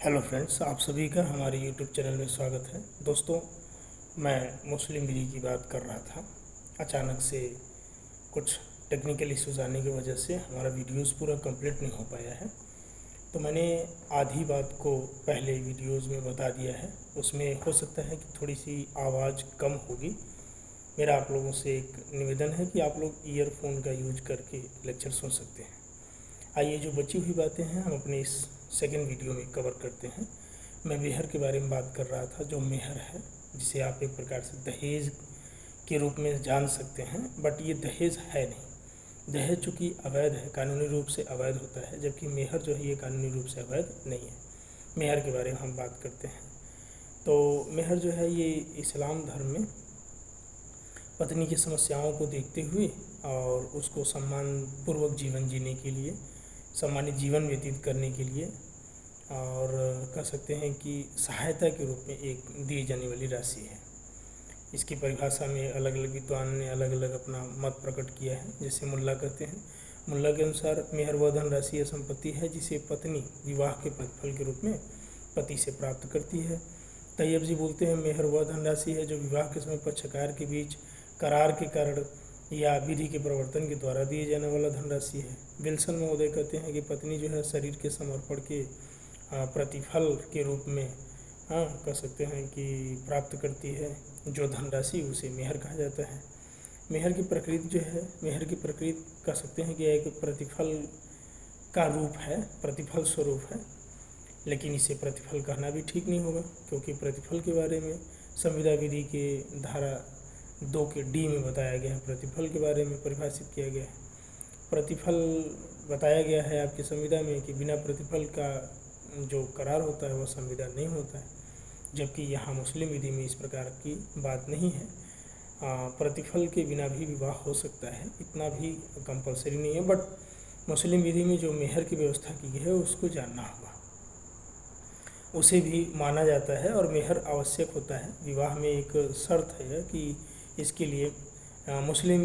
Hello friends, आप सभी का हमारे यूट्यूब चैनल में स्वागत है। दोस्तों, मैं मुस्लिम लीग की बात कर रहा था। अचानक से कुछ टेक्निकल इश्यूज आने की वजह से हमारा वीडियोस पूरा कंप्लीट नहीं हो पाया है। तो मैंने आधी बात को पहले वीडियोस में बता दिया है। उसमें हो सकता है कि थोड़ी सी आवाज़ कम होगी। मेरा आप लोगों से एक निवेदन है कि आप लोग ईयरफोन का यूज करके लेक्चर सुन सकते हैं। आइए, जो बची हुई बातें हैं हम अपने इस सेकेंड वीडियो में कवर करते हैं। मैं मेहर के बारे में बात कर रहा था। जो मेहर है, जिसे आप एक प्रकार से दहेज के रूप में जान सकते हैं, बट ये दहेज है नहीं। दहेज चूँकि अवैध है, कानूनी रूप से अवैध होता है, जबकि मेहर जो है ये कानूनी रूप से अवैध नहीं है। मेहर के बारे में हम बात करते हैं। तो मेहर जो है ये इस्लाम धर्म में पत्नी की समस्याओं को देखते हुए और उसको सम्मानपूर्वक जीवन जीने के लिए, सम्मानित जीवन व्यतीत करने के लिए, और कह सकते हैं कि सहायता के रूप में एक दी जाने वाली राशि है। इसकी परिभाषा में अलग अलग विद्वान ने अलग अलग अपना मत प्रकट किया है। जैसे मुल्ला कहते हैं, मुल्ला के अनुसार मेहर वह धन राशि या संपत्ति है जिसे पत्नी विवाह के प्रतिफल के रूप में पति से प्राप्त करती है। तैयब जी बोलते हैं मेहर वह धन राशि है जो विवाह के समय पक्षकार के बीच करार के कारण या विधि के प्रवर्तन के द्वारा दिए जाने वाला धनराशि है। विल्सन महोदय कहते हैं कि पत्नी जो है शरीर के समर्पण के प्रतिफल के रूप में कह सकते हैं कि प्राप्त करती है जो धनराशि, उसे मेहर कहा जाता है। मेहर की प्रकृति जो है, मेहर की प्रकृति कह सकते हैं कि एक प्रतिफल का रूप है, प्रतिफल स्वरूप है। लेकिन इसे प्रतिफल कहना भी ठीक नहीं होगा, क्योंकि प्रतिफल के बारे में संविदा विधि के धारा 2 के डी में बताया गया है। प्रतिफल के बारे में परिभाषित किया गया है। प्रतिफल बताया गया है आपकी संविदा में कि बिना प्रतिफल का जो करार होता है वह संविदा नहीं होता है, जबकि यहाँ मुस्लिम विधि में इस प्रकार की बात नहीं है। प्रतिफल के बिना भी विवाह हो सकता है, इतना भी कंपलसरी नहीं है। बट मुस्लिम विधि में जो मेहर की व्यवस्था की गई है उसको जानना होगा, उसे भी माना जाता है और मेहर आवश्यक होता है। विवाह में एक शर्त है कि इसके लिए मुस्लिम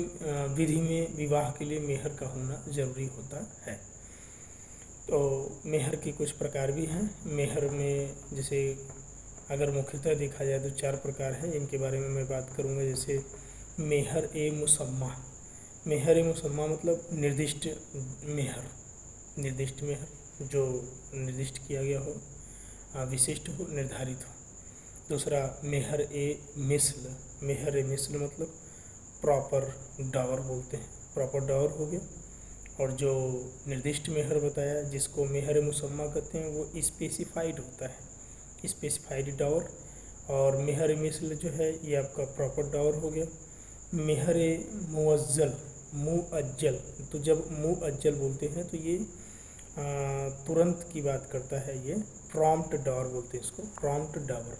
विधि में विवाह के लिए मेहर का होना ज़रूरी होता है। तो मेहर के कुछ प्रकार भी हैं। मेहर में जैसे अगर मुख्यतः देखा जाए तो 4 प्रकार हैं, जिनके बारे में मैं बात करूँगा। जैसे मेहर ए मुसम्मा। मेहर ए मुसम्मा मतलब निर्दिष्ट मेहर, निर्दिष्ट मेहर जो निर्दिष्ट किया गया हो, विशिष्ट हो, निर्धारित हो। दूसरा मेहर ए मिस्ल। मेहर ए मिस्ल मतलब प्रॉपर डावर बोलते हैं, प्रॉपर डावर हो गया। और जो निर्दिष्ट मेहर बताया, जिसको मेहर मुसम्मा कहते हैं, वो स्पेसिफाइड होता है, स्पेसिफाइड डावर। और मेहर मिस्ल जो है ये आपका प्रॉपर डावर हो गया। मेहर मुअज्जल, मुअज्जल, तो जब मुअज्जल बोलते हैं तो ये तुरंत की बात करता है। ये प्रॉम्प्ट डावर बोलते हैं इसको, प्रॉम्प्ट डावर।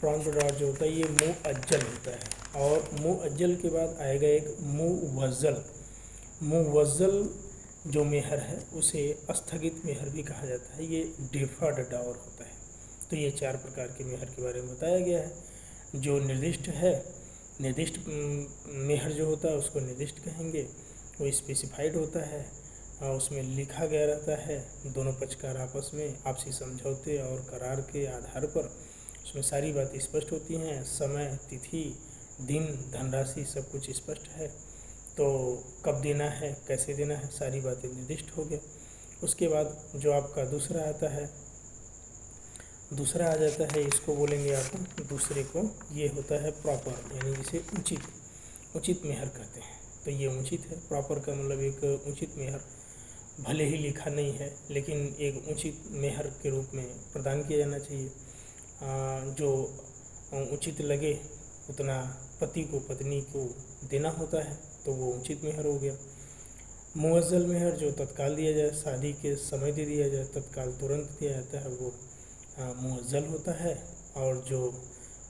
प्रॉम्प्ट डावर जो होता है ये मुअज्जल होता है। और मुअज्जल के बाद आएगा एक मुवज्जल। मुवज्जल जो मेहर है उसे स्थगित मेहर भी कहा जाता है, ये डिफर्ड डावर होता है। तो ये 4 प्रकार के मेहर के बारे में बताया गया है। जो निर्दिष्ट है, निर्दिष्ट मेहर जो होता है उसको निर्दिष्ट कहेंगे। वो स्पेसिफाइड होता है और उसमें लिखा गया रहता है, दोनों पक्षकार आपस में आपसी समझौते और करार के आधार पर उसमें सारी बातें स्पष्ट होती हैं। समय, तिथि, दिन, धनराशि सब कुछ स्पष्ट है। तो कब देना है, कैसे देना है, सारी बातें निर्दिष्ट हो गया। उसके बाद जो आपका दूसरा आता है, दूसरा आ जाता है, इसको बोलेंगे आप दूसरे को, ये होता है प्रॉपर, यानी जिसे उचित, उचित मेहर कहते हैं। तो ये उचित है। प्रॉपर का मतलब एक उचित मेहर, भले ही लिखा नहीं है लेकिन एक उचित मेहर के रूप में प्रदान किया जाना चाहिए। जो उचित लगे उतना पति को पत्नी को देना होता है, तो वो उचित मेहर हो गया। मुअज्जल मेहर जो तत्काल दिया जाए, शादी के समय दे दिया जाए, तत्काल तुरंत दिया जाता है, वो मुअज्जल होता है। और जो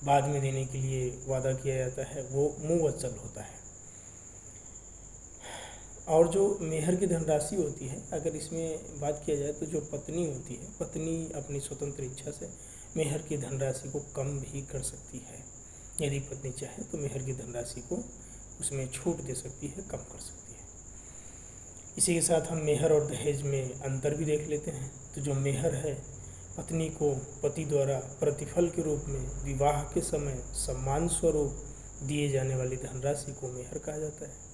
बाद में देने के लिए वादा किया जाता है वो मुवज्जल होता है। और जो मेहर की धनराशि होती है, अगर इसमें बात किया जाए तो जो पत्नी होती है, पत्नी अपनी स्वतंत्र इच्छा से मेहर की धनराशि को कम भी कर सकती है। यदि पत्नी चाहे तो मेहर की धनराशि को उसमें छूट दे सकती है, कम कर सकती है। इसी के साथ हम मेहर और दहेज में अंतर भी देख लेते हैं। तो जो मेहर है, पत्नी को पति द्वारा प्रतिफल के रूप में विवाह के समय सम्मान स्वरूप दिए जाने वाली धनराशि को मेहर कहा जाता है।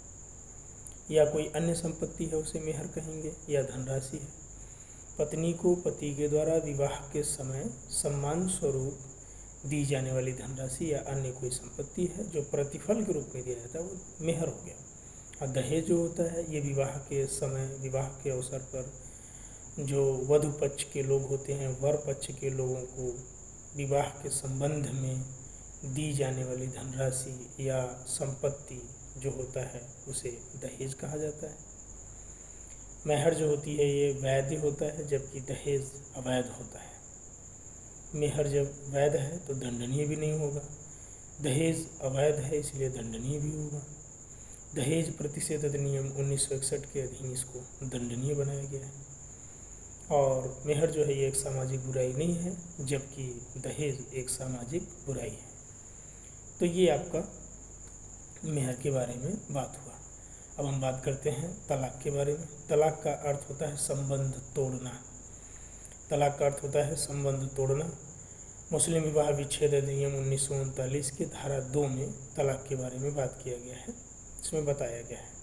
या कोई अन्य संपत्ति है उसे मेहर कहेंगे, या धनराशि है। पत्नी को पति के द्वारा विवाह के समय सम्मान स्वरूप दी जाने वाली धनराशि या अन्य कोई संपत्ति है जो प्रतिफल के रूप में दिया जाता है, वो मेहर हो गया। और दहेज जो होता है ये विवाह के समय, विवाह के अवसर पर जो वधु पक्ष के लोग होते हैं, वर पक्ष के लोगों को विवाह के संबंध में दी जाने वाली धनराशि या संपत्ति जो होता है उसे दहेज कहा जाता है। मेहर जो होती है ये वैध होता है, जबकि दहेज अवैध होता है। मेहर जब वैध है तो दंडनीय भी नहीं होगा, दहेज अवैध है इसलिए दंडनीय भी होगा। दहेज प्रतिषेध अधिनियम 1961 के अधीन इसको दंडनीय बनाया गया है। और मेहर जो है ये एक सामाजिक बुराई नहीं है, जबकि दहेज एक सामाजिक बुराई है। तो ये आपका मेहर के बारे में बात हुआ। अब हम बात करते हैं तलाक के बारे में। तलाक का अर्थ होता है संबंध तोड़ना। तलाक का अर्थ होता है संबंध तोड़ना। मुस्लिम विवाह विच्छेद अधिनियम 1939 की धारा 2 में तलाक के बारे में बात किया गया है। इसमें बताया गया है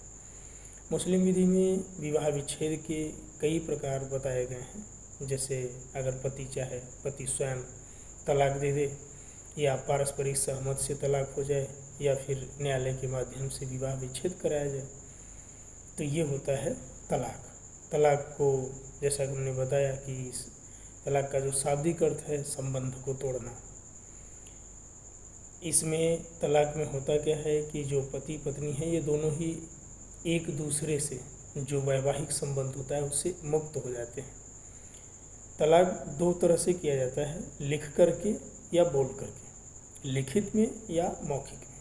मुस्लिम विधि में विवाह विच्छेद के कई प्रकार बताए गए हैं। जैसे अगर पति चाहे, पति स्वयं तलाक दे दे, या पारस्परिक सहमति से तलाक हो जाए, या फिर न्यायालय के माध्यम से विवाह विच्छेद कराया जाए, तो ये होता है तलाक। तलाक को जैसा कि हमने बताया कि तलाक का जो शाब्दिक अर्थ है संबंध को तोड़ना। इसमें तलाक में होता क्या है कि जो पति पत्नी है ये दोनों ही एक दूसरे से जो वैवाहिक संबंध होता है उससे मुक्त हो जाते हैं। तलाक 2 तरह से किया जाता है, लिख करके या बोल करके, लिखित में या मौखिक में।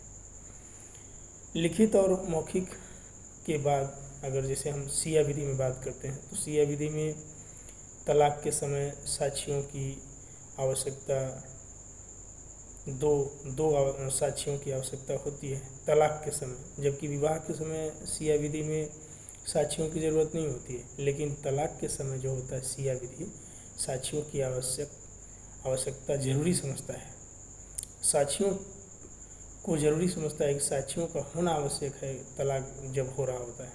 लिखित और मौखिक के बाद अगर जैसे हम सिया विधि में बात करते हैं तो सिया विधि में तलाक के समय साक्षियों की आवश्यकता दो साक्षियों की आवश्यकता होती है तलाक के समय, जबकि विवाह के समय सिया विधि में साक्षियों की ज़रूरत नहीं होती है। लेकिन तलाक के समय जो होता है सिया विधि साक्षियों की आवश्यकता जरूरी समझता है। साक्षियों को ज़रूरी समझता है कि साक्षियों का होना आवश्यक है तलाक जब हो रहा होता है,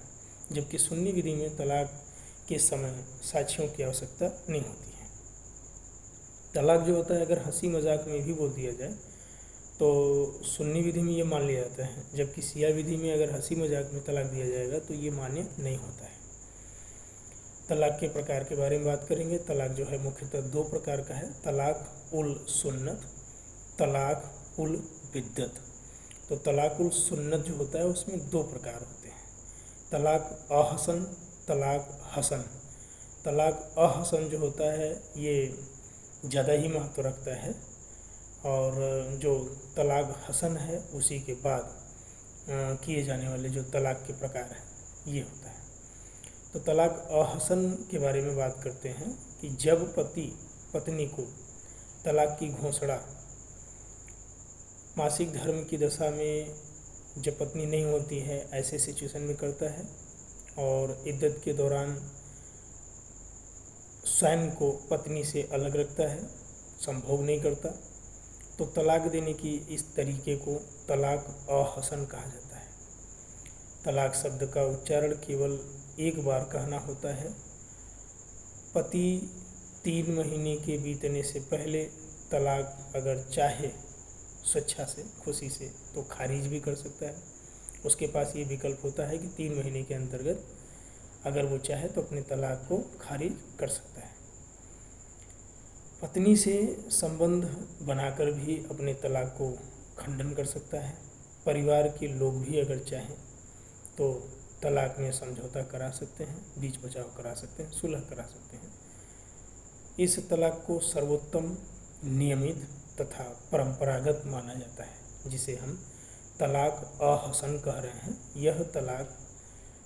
जबकि सुन्नी विधि में तलाक के समय साक्षियों की आवश्यकता नहीं होती है। तलाक जो होता है अगर हंसी मजाक में भी बोल दिया जाए तो सुन्नी विधि में ये मान लिया जाता है, जबकि सिया विधि में अगर हंसी मजाक में तलाक दिया जाएगा तो ये मान्य नहीं होता है। तलाक के प्रकार के बारे में बात करेंगे। तलाक जो है मुख्यतः 2 प्रकार का है, तलाक उल सुन्नत, तलाक उल बिद्दत। तो तलाक उल सुन्नत जो होता है उसमें 2 प्रकार होते हैं, तलाक अहसन, तलाक हसन। तलाक अहसन जो होता है ये ज़्यादा ही महत्व रखता है, और जो तलाक हसन है उसी के बाद किए जाने वाले जो तलाक के प्रकार हैं ये होता है। तो तलाक अहसन के बारे में बात करते हैं कि जब पति पत्नी को तलाक की घोषणा मासिक धर्म की दशा में जब पत्नी नहीं होती है ऐसे सिचुएशन में करता है, और इद्दत के दौरान स्वयं को पत्नी से अलग रखता है, संभोग नहीं करता, तो तलाक देने की इस तरीके को तलाक अहसन कहा जाता है। तलाक शब्द का उच्चारण केवल एक बार कहना होता है। पति 3 महीने के बीतने से पहले तलाक अगर चाहे स्वेच्छा से, खुशी से, तो खारिज भी कर सकता है। उसके पास ये विकल्प होता है कि 3 महीने के अंतर्गत अगर वो चाहे तो अपने तलाक को खारिज कर सकता है। पत्नी से संबंध बनाकर भी अपने तलाक को खंडन कर सकता है। परिवार के लोग भी अगर चाहें तो तलाक में समझौता करा सकते हैं, बीच बचाव करा सकते हैं, सुलह करा सकते हैं। इस तलाक को सर्वोत्तम, नियमित तथा परंपरागत माना जाता है, जिसे हम तलाक अहसन कह रहे हैं। यह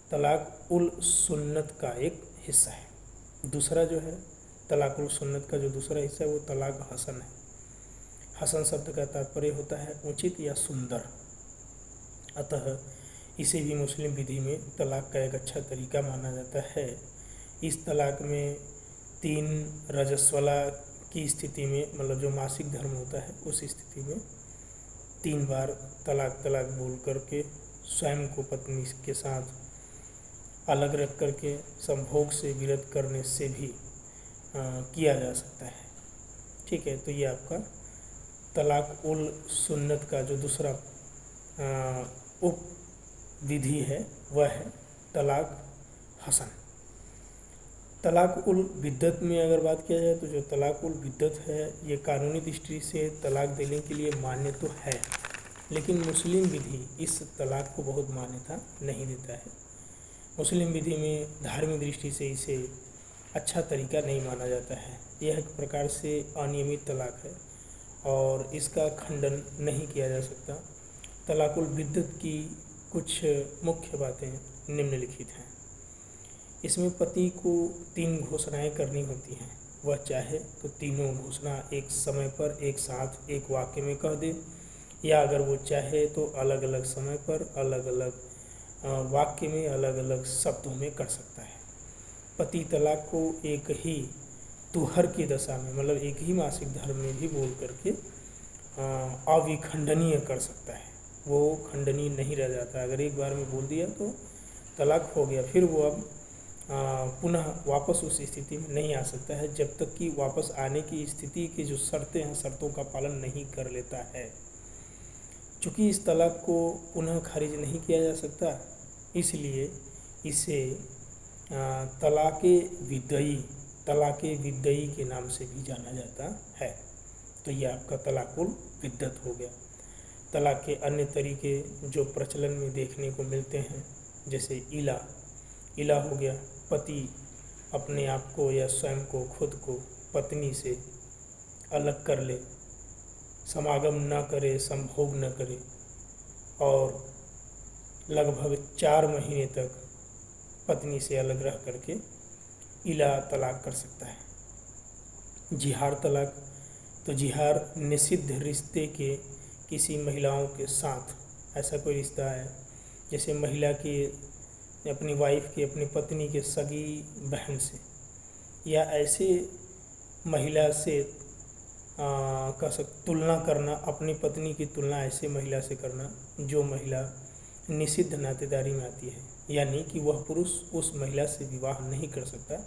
तलाक उल सुन्नत का एक हिस्सा है। दूसरा जो है तलाक उल सुन्नत का जो दूसरा हिस्सा है वो तलाक हसन है। हसन शब्द का तात्पर्य होता है उचित या सुंदर। अतः इसे भी मुस्लिम विधि में तलाक का एक अच्छा तरीका माना जाता है। इस तलाक में 3 रजस्वला की स्थिति में, मतलब जो मासिक धर्म होता है उस स्थिति में 3 बार तलाक तलाक बोल करके स्वयं को पत्नी के साथ अलग रख करके संभोग से विरत करने से भी किया जा सकता है। ठीक है, तो ये आपका तलाक उल सुन्नत का जो दूसरा उप विधि है वह है तलाक हसन। तलाक उल बिद्दत में अगर बात किया जाए तो जो तलाक उल बिद्दत है ये कानूनी दृष्टि से तलाक देने के लिए मान्य तो है, लेकिन मुस्लिम विधि इस तलाक को बहुत मान्यता नहीं देता है। मुस्लिम विधि में धार्मिक दृष्टि से इसे अच्छा तरीका नहीं माना जाता है। यह एक प्रकार से अनियमित तलाक है और इसका खंडन नहीं किया जा सकता। तलाक उल बिद्दत की कुछ मुख्य बातें निम्नलिखित हैं। इसमें पति को 3 घोषणाएं करनी होती हैं। वह चाहे तो तीनों घोषणा एक समय पर एक साथ एक वाक्य में कह दे, या अगर वो चाहे तो अलग अलग समय पर अलग अलग वाक्य में अलग अलग शब्दों में कर सकता है। पति तलाक को एक ही तुहर की दशा में, मतलब एक ही मासिक धर्म में भी बोल करके अविखंडनीय कर सकता है। वो खंडनीय नहीं रह जाता। अगर एक बार में बोल दिया तो तलाक हो गया, फिर वो अब पुनः वापस उस स्थिति में नहीं आ सकता है जब तक कि वापस आने की स्थिति की जो शर्तें हैं, शर्तों का पालन नहीं कर लेता है। चूँकि इस तलाक को पुनः खारिज नहीं किया जा सकता, इसलिए इसे तलाक़े विदई के नाम से भी जाना जाता है। तो ये आपका तलाक उल बिद्दत हो गया। तलाक के अन्य तरीके जो प्रचलन में देखने को मिलते हैं, जैसे इला हो गया, पति अपने आप को या स्वयं को, खुद को पत्नी से अलग कर ले, समागम न करे, संभोग न करे और लगभग 4 महीने तक पत्नी से अलग रह करके इला तलाक कर सकता है। जिहार तलाक, तो जिहार निषिद्ध रिश्ते के किसी महिलाओं के साथ ऐसा कोई रिश्ता है, जैसे महिला की अपनी वाइफ की अपनी पत्नी के सगी बहन से, या ऐसे महिला से तुलना करना, अपनी पत्नी की तुलना ऐसे महिला से करना जो महिला निषिद्ध नातेदारी में आती है, यानी कि वह पुरुष उस महिला से विवाह नहीं कर सकता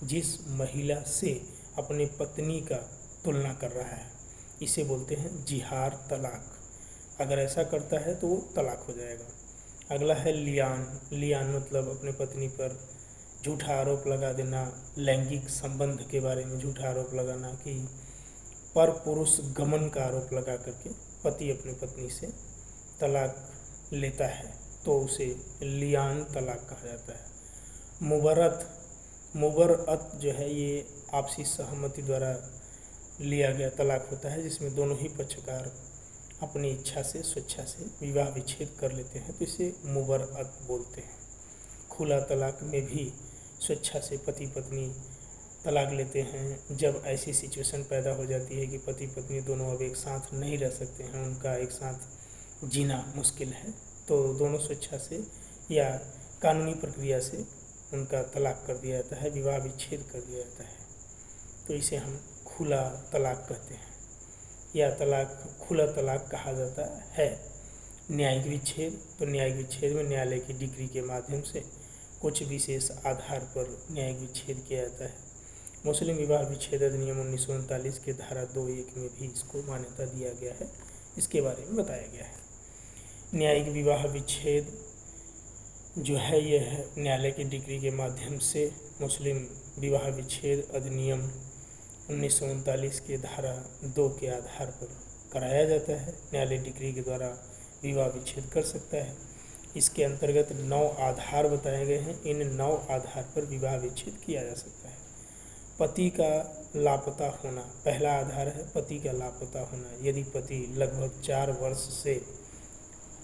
जिस महिला से अपनी पत्नी का तुलना कर रहा है। इसे बोलते हैं जिहार तलाक। अगर ऐसा करता है तो वो तलाक हो जाएगा। अगला है लियान मतलब अपने पत्नी पर झूठा आरोप लगा देना, लैंगिक संबंध के बारे में झूठा आरोप लगाना कि पर पुरुष गमन का आरोप लगा करके पति अपनी पत्नी से तलाक लेता है तो उसे लियान तलाक कहा जाता है। मुबरअत जो है ये आपसी सहमति द्वारा लिया गया तलाक होता है, जिसमें दोनों ही पक्षकार अपनी इच्छा से स्वेच्छा से विवाह विच्छेद कर लेते हैं, तो इसे मुबरअत बोलते हैं। खुला तलाक में भी स्वेच्छा से पति पत्नी तलाक लेते हैं जब ऐसी सिचुएशन पैदा हो जाती है कि पति पत्नी दोनों अब एक साथ नहीं रह सकते हैं, उनका एक साथ जीना मुश्किल है, तो दोनों स्वेच्छा से या कानूनी प्रक्रिया से उनका तलाक कर दिया जाता है, विवाह विच्छेद कर दिया जाता है। तो इसे हम खुला तलाक कहते हैं या खुला तलाक कहा जाता है। न्यायिक विच्छेद, तो न्यायिक विच्छेद में न्यायालय की डिक्री के माध्यम से कुछ विशेष आधार पर न्यायिक विच्छेद किया जाता है। मुस्लिम विवाह विच्छेद अधिनियम 1939 के धारा 2(1) में भी इसको मान्यता दिया गया है, इसके बारे में बताया गया है। न्यायिक विवाह विच्छेद जो है यह है न्यायालय की डिक्री के माध्यम से मुस्लिम विवाह विच्छेद अधिनियम 1939 के धारा 2 के आधार पर कराया जाता है। न्यायालय डिक्री के द्वारा विवाह विच्छेद कर सकता है। इसके अंतर्गत 9 आधार बताए गए हैं। इन 9 आधार पर विवाह विच्छेद किया जा सकता है। पति का लापता होना, पहला आधार है पति का लापता होना। यदि पति लगभग 4 वर्ष से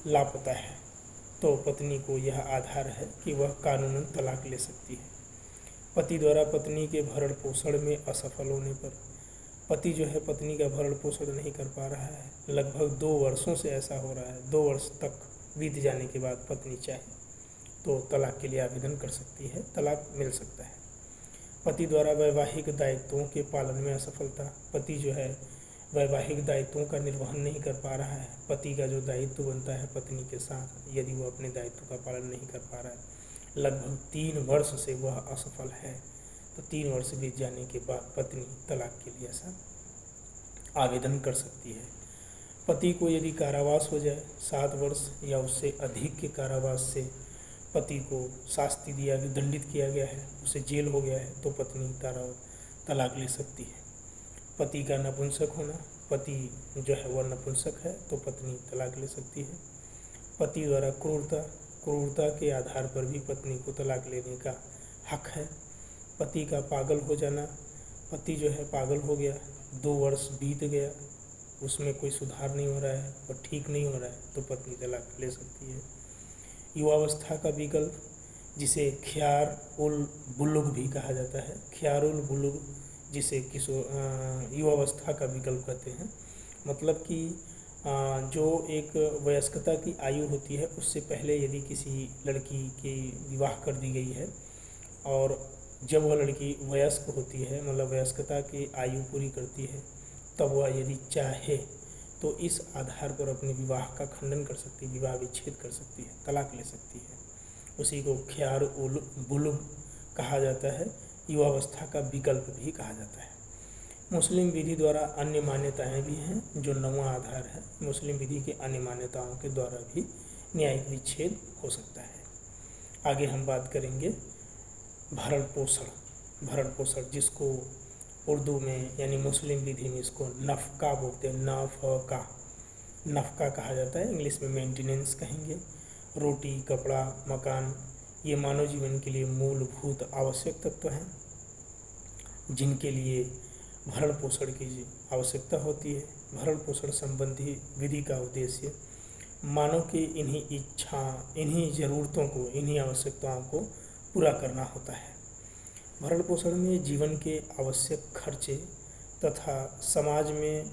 लापता है तो पत्नी को यह आधार है कि वह कानूनन तलाक ले सकती है। पति द्वारा पत्नी के भरण पोषण में असफल होने पर, पति जो है पत्नी का भरण पोषण नहीं कर पा रहा है, लगभग 2 वर्षों से ऐसा हो रहा है, 2 वर्ष तक बीत जाने के बाद पत्नी चाहे तो तलाक के लिए आवेदन कर सकती है, तलाक मिल सकता है। पति द्वारा वैवाहिक दायित्वों के पालन में असफलता, पति जो है वैवाहिक दायित्वों का निर्वहन नहीं कर पा रहा है। पति का जो दायित्व बनता है पत्नी के साथ, यदि वो अपने दायित्व का पालन नहीं कर पा रहा है, लगभग 3 वर्ष से वह असफल है, तो 3 वर्ष बीत जाने के बाद पत्नी तलाक के लिए ऐसा आवेदन कर सकती है। पति को यदि कारावास हो जाए, 7 वर्ष या उससे अधिक के कारावास से पति को शास्ति दिया, दंडित किया गया है, उसे जेल हो गया है, तो पत्नी तलाक ले सकती है। पति का नपुंसक होना, पति जो है वह नपुंसक है, तो पत्नी तलाक ले सकती है। पति द्वारा क्रूरता के आधार पर भी पत्नी को तलाक लेने का हक है। पति का पागल हो जाना, पति जो है पागल हो गया, 2 वर्ष बीत गया, उसमें कोई सुधार नहीं हो रहा है और ठीक नहीं हो रहा है, तो पत्नी तलाक ले सकती है। युवावस्था का विकल्प, जिसे ख्यार उल बुलुग भी कहा जाता है, ख्यार उल बुलुग जिसे युवावस्था का विकल्प कहते हैं, मतलब कि जो एक वयस्कता की आयु होती है उससे पहले यदि किसी लड़की की विवाह कर दी गई है और जब वह लड़की वयस्क होती है, मतलब वयस्कता की आयु पूरी करती है, तब वह यदि चाहे तो इस आधार पर अपने विवाह का खंडन कर सकती है, विवाह विच्छेद कर सकती है, तलाक ले सकती है। उसी को ख्यार उल बुलुग कहा जाता है, युवावस्था का विकल्प भी कहा जाता है। मुस्लिम विधि द्वारा अन्य मान्यताएं भी हैं, जो 9वां आधार है। मुस्लिम विधि के अन्य मान्यताओं के द्वारा भी न्यायिक विच्छेद हो सकता है। आगे हम बात करेंगे भरण पोषण, जिसको उर्दू में यानी मुस्लिम विधि में इसको नफ़का बोलते हैं, नफ़का कहा जाता है, इंग्लिश में मेंटेनेंस कहेंगे। रोटी, कपड़ा, मकान, ये मानव जीवन के लिए मूलभूत आवश्यक तत्व हैं, जिनके लिए भरण पोषण की आवश्यकता होती है। भरण पोषण संबंधी विधि का उद्देश्य मानव की इन्हीं ज़रूरतों को, इन्हीं आवश्यकताओं को पूरा करना होता है। भरण पोषण में जीवन के आवश्यक खर्चे तथा समाज में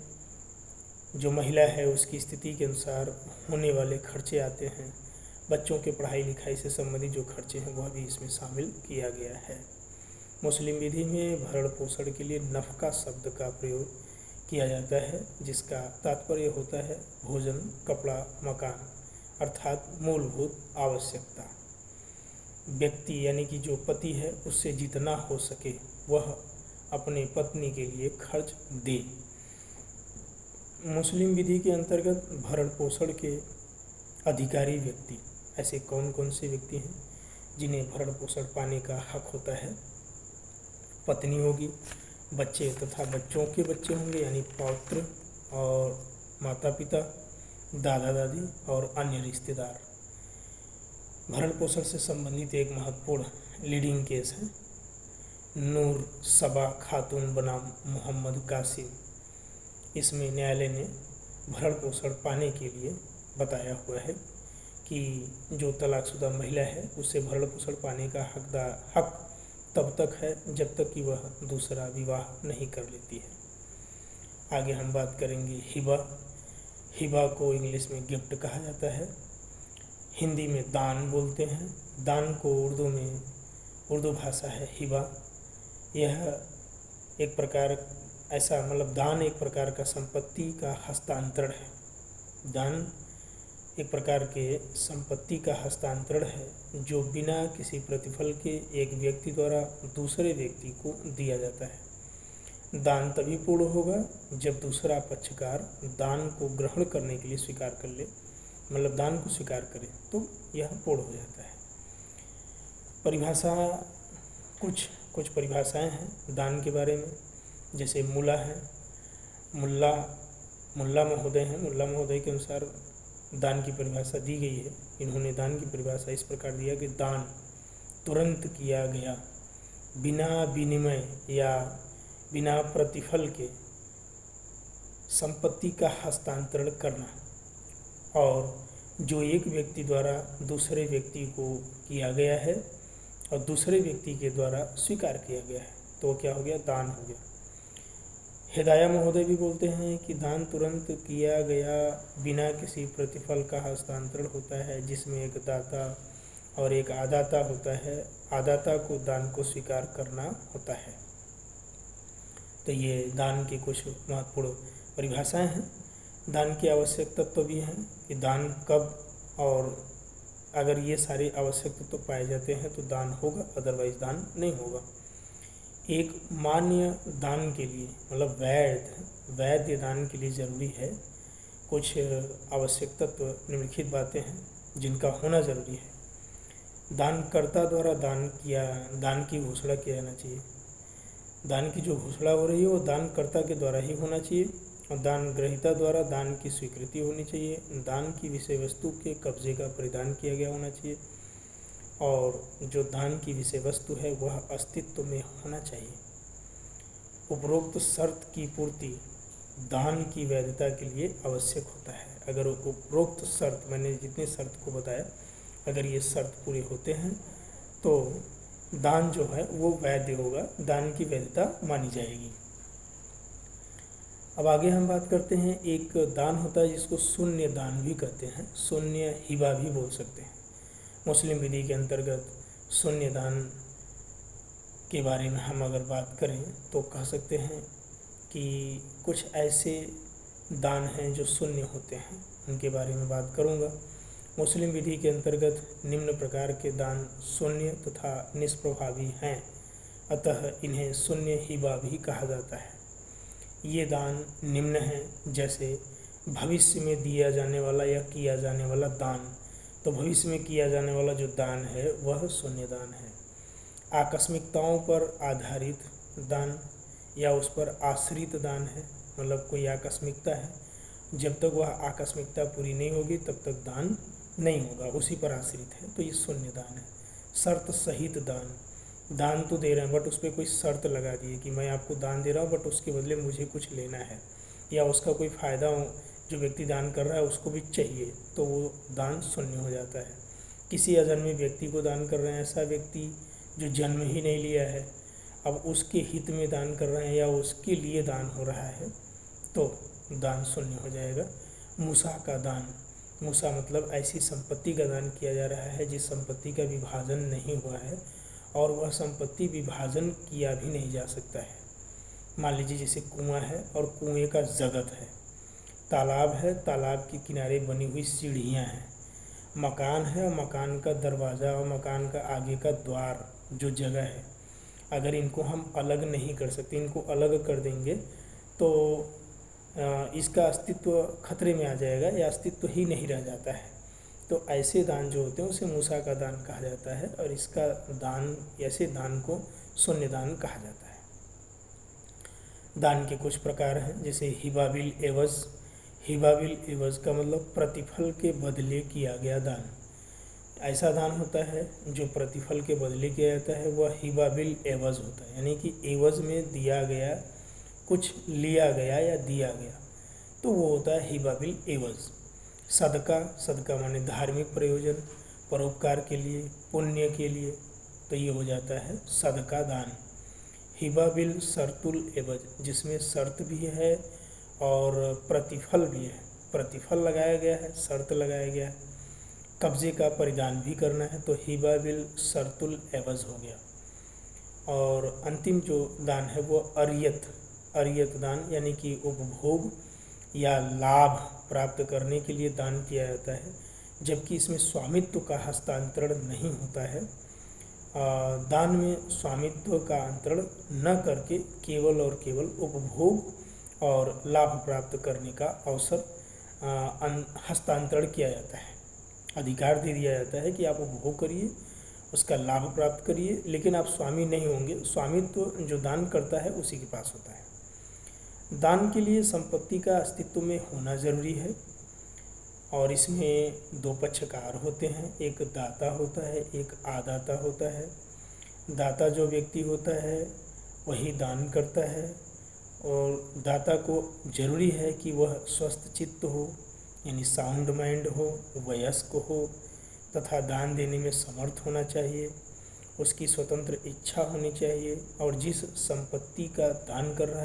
जो महिला है उसकी स्थिति के अनुसार होने वाले खर्चे आते हैं। बच्चों के पढ़ाई लिखाई से संबंधित जो खर्चे हैं वह भी इसमें शामिल किया गया है। मुस्लिम विधि में भरण पोषण के लिए नफ़का शब्द का प्रयोग किया जाता है, जिसका तात्पर्य होता है भोजन, कपड़ा, मकान, अर्थात मूलभूत आवश्यकता। व्यक्ति यानी कि जो पति है उससे जितना हो सके वह अपने पत्नी के लिए खर्च दे। मुस्लिम विधि के अंतर्गत भरण पोषण के अधिकारी व्यक्ति ऐसे कौन कौन से व्यक्ति हैं जिन्हें भरण पोषण पाने का हक होता है? पत्नी होगी, बच्चे तथा बच्चों के बच्चे होंगे यानी पौत्र, और माता पिता, दादा दादी और अन्य रिश्तेदार। भरण पोषण से संबंधित एक महत्वपूर्ण लीडिंग केस है नूर सबा खातून बनाम मोहम्मद कासिम। इसमें न्यायालय ने भरण पोषण पाने के लिए बताया हुआ है कि जो तलाकशुदा महिला है उससे भरण पोषण पाने का हक तब तक है जब तक कि वह दूसरा विवाह नहीं कर लेती है। आगे हम बात करेंगे हिबा को इंग्लिश में गिफ्ट कहा जाता है, हिंदी में दान बोलते हैं। दान को उर्दू भाषा है हिबा। यह एक प्रकार दान एक प्रकार का संपत्ति का हस्तांतरण है। दान एक प्रकार के संपत्ति का हस्तांतरण है जो बिना किसी प्रतिफल के एक व्यक्ति द्वारा दूसरे व्यक्ति को दिया जाता है। दान तभी पूर्ण होगा जब दूसरा पक्षकार दान को ग्रहण करने के लिए स्वीकार कर ले, मतलब दान को स्वीकार करे, तो यह पूर्ण हो जाता है। परिभाषा कुछ परिभाषाएं हैं दान के बारे में, जैसे मुल्ला है, मुल्ला महोदय हैं। मुल्ला महोदय के अनुसार दान की परिभाषा दी गई है। इन्होंने दान की परिभाषा इस प्रकार दिया कि दान तुरंत किया गया, बिना विनिमय या बिना प्रतिफल के संपत्ति का हस्तांतरण करना, और जो एक व्यक्ति द्वारा दूसरे व्यक्ति को किया गया है और दूसरे व्यक्ति के द्वारा स्वीकार किया गया है, तो क्या हो गया? दान हो गया। हिदाया महोदय भी बोलते हैं कि दान तुरंत किया गया बिना किसी प्रतिफल का हस्तांतरण होता है, जिसमें एक दाता और एक आदाता होता है। आदाता को दान को स्वीकार करना होता है। तो ये दान की कुछ महत्वपूर्ण परिभाषाएं हैं। दान के आवश्यक तत्व भी हैं कि दान कब, और अगर ये सारे आवश्यक तत्व पाए जाते हैं तो दान होगा, अदरवाइज दान नहीं होगा। एक मान्य दान के लिए, मतलब वैध दान के लिए ज़रूरी है कुछ आवश्यक तत्व, निम्नलिखित बातें हैं जिनका होना ज़रूरी है। दानकर्ता द्वारा दान की घोषणा किया जाना चाहिए। दान की जो घोषणा हो रही है वो दानकर्ता के द्वारा ही होना चाहिए, और दान ग्रहीता द्वारा दान की स्वीकृति होनी चाहिए। दान की विषय वस्तु के कब्जे का परिधान किया गया होना चाहिए, और जो दान की विषय वस्तु है वह अस्तित्व में होना चाहिए। उपरोक्त शर्त की पूर्ति दान की वैधता के लिए आवश्यक होता है। अगर उपरोक्त शर्त, मैंने जितने शर्त को बताया, अगर ये शर्त पूरे होते हैं तो दान जो है वो वैध होगा, दान की वैधता मानी जाएगी। अब आगे हम बात करते हैं, एक दान होता है जिसको शून्य दान भी कहते हैं, शून्य हिबा भी बोल सकते हैं। मुस्लिम विधि के अंतर्गत शून्य दान के बारे में हम अगर बात करें तो कह सकते हैं कि कुछ ऐसे दान हैं जो शून्य होते हैं, उनके बारे में बात करूंगा। मुस्लिम विधि के अंतर्गत निम्न प्रकार के दान शून्य तथा निष्प्रभावी हैं, अतः इन्हें शून्य हिबा भी कहा जाता है। ये दान निम्न हैं, जैसे भविष्य में दिया जाने वाला या किया जाने वाला दान। तो भविष्य में किया जाने वाला जो दान है वह शून्य दान है। आकस्मिकताओं पर आधारित दान या उस पर आश्रित दान है, मतलब कोई आकस्मिकता है, जब तक वह आकस्मिकता पूरी नहीं होगी तब तक दान नहीं होगा, उसी पर आश्रित है, तो ये शून्य दान है। शर्त सहित दान तो दे रहे हैं बट उस पर कोई शर्त लगा दी है कि मैं आपको दान दे रहा हूँ बट उसके बदले मुझे कुछ लेना है, या उसका कोई फ़ायदा जो व्यक्ति दान कर रहा है उसको भी चाहिए, तो वो दान शून्य हो जाता है। किसी अजन्मे व्यक्ति को दान कर रहे हैं, ऐसा व्यक्ति जो जन्म ही नहीं लिया है, अब उसके हित में दान कर रहे हैं या उसके लिए दान हो रहा है, तो दान शून्य हो जाएगा। मूसा का दान, मूसा मतलब ऐसी संपत्ति का दान किया जा रहा है जिस संपत्ति का विभाजन नहीं हुआ है और वह संपत्ति विभाजन किया भी नहीं जा सकता है। मान लीजिए जैसे कुआं है और कुएं का जगत है, तालाब है, तालाब के किनारे बनी हुई सीढ़ियां हैं, मकान है और मकान का दरवाज़ा और मकान का आगे का द्वार जो जगह है, अगर इनको हम अलग नहीं कर सकते, इनको अलग कर देंगे तो इसका अस्तित्व खतरे में आ जाएगा या अस्तित्व ही नहीं रह जाता है। तो ऐसे दान जो होते हैं उसे मूसा का दान कहा जाता है, और इसका दान, ऐसे दान को शून्य दान कहा जाता है। दान के कुछ प्रकार हैं, जैसे हिबाबिल एवज। हिबाबिल एवज का मतलब प्रतिफल के बदले किया गया दान। ऐसा दान होता है जो प्रतिफल के बदले किया जाता है, वह हिबाबिल एवज होता है, यानी कि एवज में दिया गया, कुछ लिया गया या दिया गया, तो वो होता है हिबाबिल एवज। सदका माने धार्मिक प्रयोजन, परोपकार के लिए, पुण्य के लिए, तो ये हो जाता है सदका दान। हिबाबिल शर्तुल एवज, जिसमें शर्त भी है और प्रतिफल भी है, प्रतिफल लगाया गया है, शर्त लगाया गया है, कब्जे का परिधान भी करना है, तो हिबाबिल शर्तुल एवज हो गया। और अंतिम जो दान है वो अरियत दान, यानी कि उपभोग या लाभ प्राप्त करने के लिए दान किया जाता है, जबकि इसमें स्वामित्व का हस्तांतरण नहीं होता है। दान में स्वामित्व का अंतरण न करके केवल और केवल उपभोग और लाभ प्राप्त करने का अवसर हस्तांतरण किया जाता है, अधिकार दे दिया जाता है कि आप उपभोग करिए, उसका लाभ प्राप्त करिए, लेकिन आप स्वामी नहीं होंगे। स्वामित्व जो दान करता है उसी के पास होता है। दान के लिए संपत्ति का अस्तित्व में होना जरूरी है, और इसमें दो पक्षकार होते हैं, एक दाता होता है, एक आदाता होता है। दाता जो व्यक्ति होता है वही दान करता है, और दाता को जरूरी है कि वह स्वस्थ चित्त हो, यानी साउंड माइंड हो, वयस्क हो, तथा दान देने में समर्थ होना चाहिए, उसकी स्वतंत्र इच्छा होनी चाहिए, और जिस संपत्ति का दान कर रहा